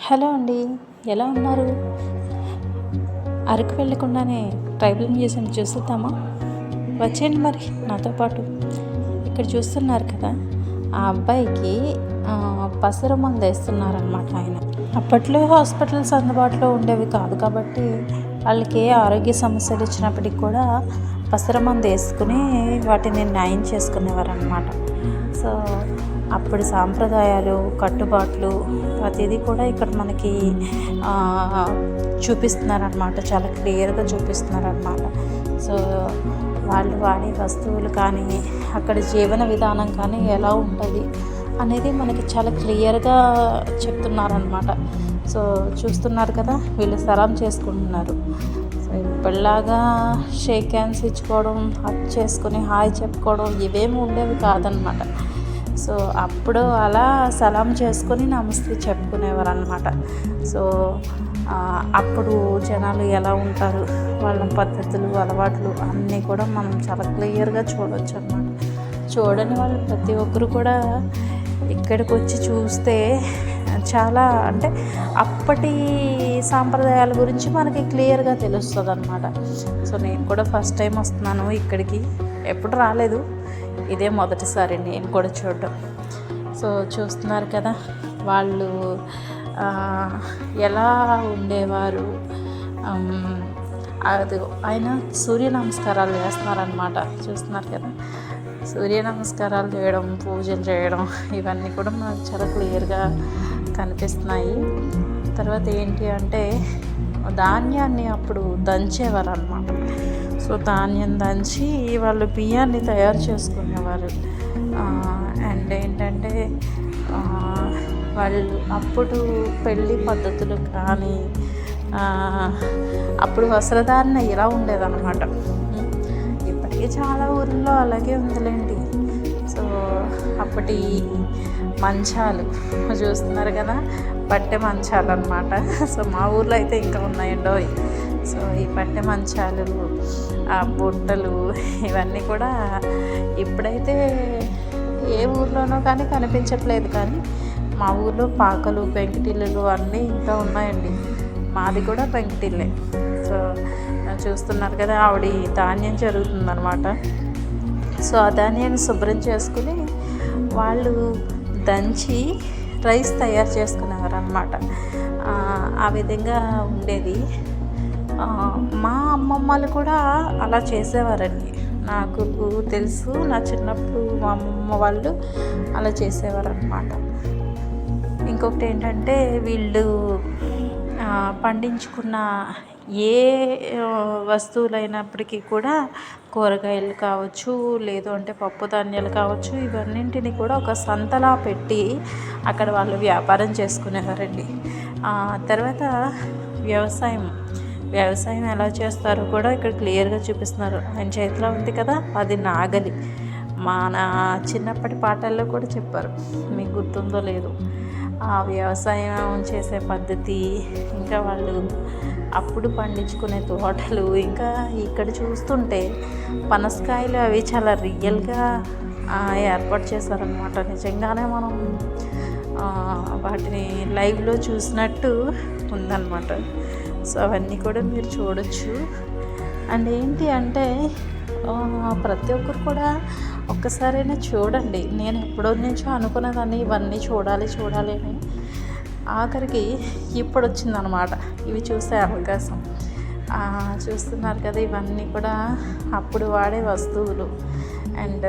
Hello అండి, ఎలా ఉన్నారు? అరకు వెళ్ళకుండానే ట్రైబల్ మ్యూజియం చూసేద్దామా? వచ్చేయండి మరి నాతో పాటు. ఇక్కడ చూస్తున్నారు కదా, ఆ అబ్బాయికి పసరు మందు వేస్తున్నారనమాట ఆయన. అప్పట్లో హాస్పిటల్స్ అందుబాటులో ఉండేవి కాదు కాబట్టి వాళ్ళకి ఏ ఆరోగ్య సమస్యలు వచ్చినప్పటికి కూడా పసరు మందు వేసుకుని వాటిని నయం చేసుకునేవారు అనమాట. సో అప్పటి సాంప్రదాయాలు, కట్టుబాట్లు ప్రతిదీ కూడా ఇక్కడ మనకి చూపిస్తున్నారనమాట. చాలా క్లియర్గా చూపిస్తున్నారనమాట. సో వాళ్ళు వాడే వస్తువులు కానీ, అక్కడ జీవన విధానం కానీ ఎలా ఉంటుంది అనేది మనకి చాలా క్లియర్గా చెప్తున్నారనమాట. సో చూస్తున్నారు కదా, వీళ్ళు సలాం చేసుకుంటున్నారు. సో ఇప్పటిలాగా షేక్ హ్యాండ్స్ ఇచ్చుకోవడం, హక్ చేసుకుని హాయ్ చెప్పుకోవడం ఇవేమి ఉండేవి కాదనమాట. సో అప్పుడు అలా సలాం చేసుకొని నమస్తే చెప్పుకునేవారు అనమాట. సో అప్పుడు జనాలు ఎలా ఉంటారు, వాళ్ళ పద్ధతులు, అలవాట్లు అన్నీ కూడా మనం చాలా క్లియర్గా చూడవచ్చు అనమాట. చూడని వాళ్ళు ప్రతి ఒక్కరు కూడా ఇక్కడికి వచ్చి చూస్తే చాలా, అంటే అప్పటి సాంప్రదాయాల గురించి మనకి క్లియర్గా తెలుస్తుంది అనమాట. సో నేను కూడా ఫస్ట్ టైం వస్తున్నాను ఇక్కడికి, ఎప్పుడు రాలేదు, ఇదే మొదటిసారి నేను కూడా చూడడం. సో చూస్తున్నారు కదా, వాళ్ళు ఎలా ఉండేవారు. అది ఆయన సూర్య నమస్కారాలు చేస్తున్నారనమాట. చూస్తున్నారు కదా, సూర్య నమస్కారాలు చేయడం, పూజలు చేయడం ఇవన్నీ కూడా మనకు చాలా క్లియర్గా కనిపిస్తున్నాయి. తర్వాత ఏంటి అంటే, ధాన్యాన్ని అప్పుడు దంచేవారు అనమాట. సో ధాన్యం దంచి వాళ్ళు బియ్యాన్ని తయారు చేసుకునేవారు. అండ్ ఏంటంటే వాళ్ళు అప్పుడు పెళ్ళి పద్ధతులు కానీ, అప్పుడు వస్త్రధారణ ఇలా ఉండేదన్నమాట. ఇప్పటికీ చాలా ఊర్లో అలాగే ఉందిలేండి. సో అప్పటి మంచాలు చూస్తున్నారు కదా, పట్టె మంచాలు అన్నమాట. సో మా ఊర్లో అయితే ఇంకా ఉన్నాయండో. సో ఈ పట్టె మంచాలు, ఆ బుట్టలు ఇవన్నీ కూడా ఇప్పుడైతే ఏ ఊర్లోనో కానీ కనిపించట్లేదు. కానీ మా ఊర్లో పాకలు, పెంకుటిల్లులు అన్నీ ఇంకా ఉన్నాయండి. మాది కూడా పెంకుటిల్లే. సో చూస్తున్నారు కదా, ఆవిడ ధాన్యం జరుగుతుందనమాట. సో ఆ ధాన్యాన్ని శుభ్రం చేసుకుని వాళ్ళు దంచి రైస్ తయారు చేసుకునేవారు అనమాట. ఆ విధంగా ఉండేది. మా అమ్మమ్మలు కూడా అలా చేసేవారండి. నాకు తెలుసు, నా చిన్నప్పుడు మా అమ్మమ్మ వాళ్ళు అలా చేసేవారు అనమాట. ఇంకొకటి ఏంటంటే, వీళ్ళు పండించుకున్న ఏ వస్తువులైనప్పటికీ కూడా, కూరగాయలు కావచ్చు, లేదు అంటే పప్పు ధాన్యాలు కావచ్చు, ఇవన్నింటినీ కూడా ఒక సంతలా పెట్టి అక్కడ వాళ్ళు వ్యాపారం చేసుకునేవారండి. తర్వాత వ్యవసాయం ఎలా చేస్తారో కూడా ఇక్కడ క్లియర్గా చూపిస్తున్నారు. ఆయన చేతిలో ఉంది కదా, అది నాగలి. మన చిన్నప్పటి పాటల్లో కూడా చెప్పారు, మీకు గుర్తుందో లేదు. ఆ వ్యవసాయం చేసే పద్ధతి, ఇంకా వాళ్ళు అప్పుడు పండించుకునే తోటలు, ఇంకా ఇక్కడ చూస్తుంటే పనసకాయలు అవి చాలా రియల్గా ఏర్పాటు చేశారనమాట. నిజంగానే మనం వాటిని లైవ్లో చూసినట్టు ఉందన్నమాట. సో అవన్నీ కూడా మీరు చూడొచ్చు. అండ్ ఏంటి అంటే, ప్రతి ఒక్కరు కూడా ఒక్కసారైనా చూడండి. నేను ఎప్పుడో నుంచో అనుకునేదాన్ని ఇవన్నీ చూడాలి అని. ఆఖరికి ఇప్పుడు వచ్చిందనమాట ఇవి చూసే అవకాశం. చూస్తున్నారు కదా, ఇవన్నీ కూడా అప్పుడు వాడే వస్తువులు. అండ్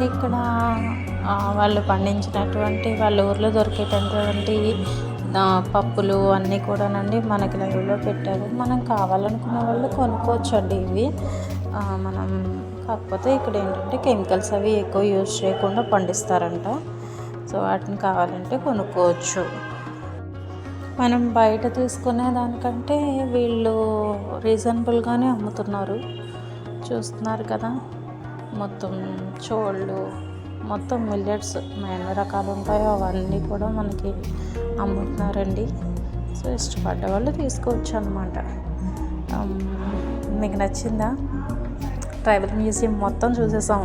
ఇక్కడ వాళ్ళు పండించినటువంటి, వాళ్ళ ఊర్లో దొరికేటటువంటి పప్పులు అన్నీ కూడానండి మనకి లైవ్లో పెట్టారు. మనం కావాలనుకున్న వాళ్ళు కొనుక్కోవచ్చు అండి ఇవి. మనం కాకపోతే ఇక్కడ ఏంటంటే కెమికల్స్ అవి ఎక్కువ యూజ్ చేయకుండా పండిస్తారంట. సో వాటిని కావాలంటే కొనుక్కోవచ్చు. మనం బయట తీసుకునే దానికంటే వీళ్ళు రీజనబుల్గానే అమ్ముతున్నారు. చూస్తున్నారు కదా, మొత్తం చోళ్ళు, మొత్తం మిల్లెట్స్ ఎన్ని రకాలు ఉంటాయో అవన్నీ కూడా మనకి అమ్ముతున్నారండి. సో ఇష్టపడ్డ వాళ్ళు తీసుకోవచ్చు అనమాట. మీకు నచ్చిందా? ట్రైబల్ మ్యూజియం మొత్తం చూసేసాం.